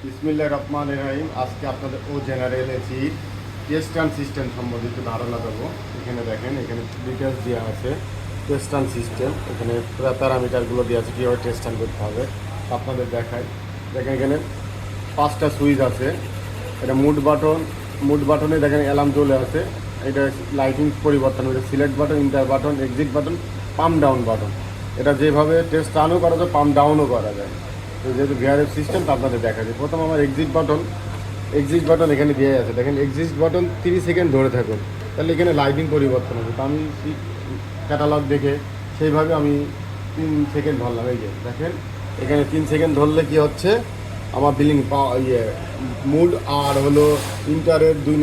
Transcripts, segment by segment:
বিসমিল্লাহির রহমানির রহিম। আজকে আপনাদের জেনারেল এসি টেস্টান সিস্টেম সম্বন্ধিত ধারণা দেবো। এখানে দেখেন, এখানে ডিটেলস দেওয়া আছে টেস্টান সিস্টেম। এখানে পুরো প্যারামিটারগুলো দেওয়া আছে কীভাবে টেস্টান করতে হবে আপনাদের দেখায়। দেখেন এখানে 5টা সুইচ আছে। এটা মুড বাটনে দেখেন অ্যালার্ম চলে আছে। এটা লাইটিং পরিবর্তন হয়েছে, select button, inter button, exit button, pump down button. এটা যেভাবে টেস্ট অনও করা যায়, পাম্প ডাউনও করা যায়। তো যেহেতু ভিআরএফ সিস্টেম, তো আপনাদের দেখা যায়। প্রথম আমার এক্সিট বাটন এখানে দিয়ে আছে। দেখেন এক্সিট বাটন 30 সেকেন্ড ধরে থাকুন, তাহলে এখানে লাইটিং পরিবর্তন হবে। তো আমি ক্যাটালগ দেখে সেইভাবে আমি 3 সেকেন্ড ধরলাম। এই যে দেখেন এখানে 3 সেকেন্ড ধরলে কি হচ্ছে, আমার বিলিং মুড আর হলো ইন্টারের 3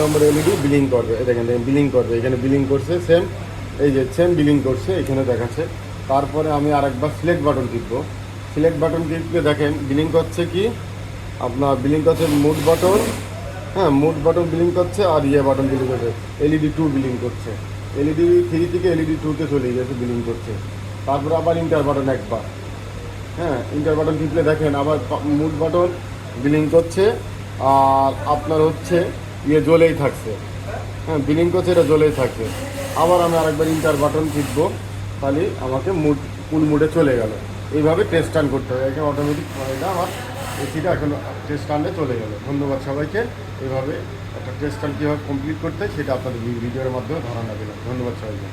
নম্বর এলইডি বিলিং করবে। দেখেন বিলিং করবে, এখানে বিলিং করছে সেম, এই যে সেম বিলিং করছে এখানে দেখাচ্ছে। তারপরে আমি আরেকবার সিলেক্ট বাটন টিপবো। সিলেক্ট বাটন টিপলে দেখেন বিলিং করছে কি আপনার, বিলিং করছে মুড বাটন, হ্যাঁ মুড বাটন বিলিং করছে, আর বাটন বিলিং করছে, এলইডি 2 বিলিং করছে। এলইডি 3 থেকে এলইডি 2-তে চলে গেছে, বিলিং করছে। তারপরে আবার ইন্টার বাটন একবার, হ্যাঁ ইন্টার বাটন টিপলে দেখেন আবার মুড বাটন বিলিং করছে, আর আপনার হচ্ছে জ্বলেই থাকছে, হ্যাঁ বিলিং করছে, এটা জ্বলেই থাকছে। আবার আমি আরেকবার ইন্টার বাটন টিপবো, তাহলে আমাকে ফুল মুডে চলে গেল। এইভাবে টেস্ট রান করতে হবে। এখানে অটোমেটিক এটা আমার এসিটা এখন টেস্ট রানে চলে গেল। ধন্যবাদ সবাইকে। এইভাবে একটা টেস্ট রান কীভাবে কমপ্লিট করতে হয় সেটা আপনাদের ভিডিওর মাধ্যমে ধারণা দিলাম। ধন্যবাদ সবাইকে।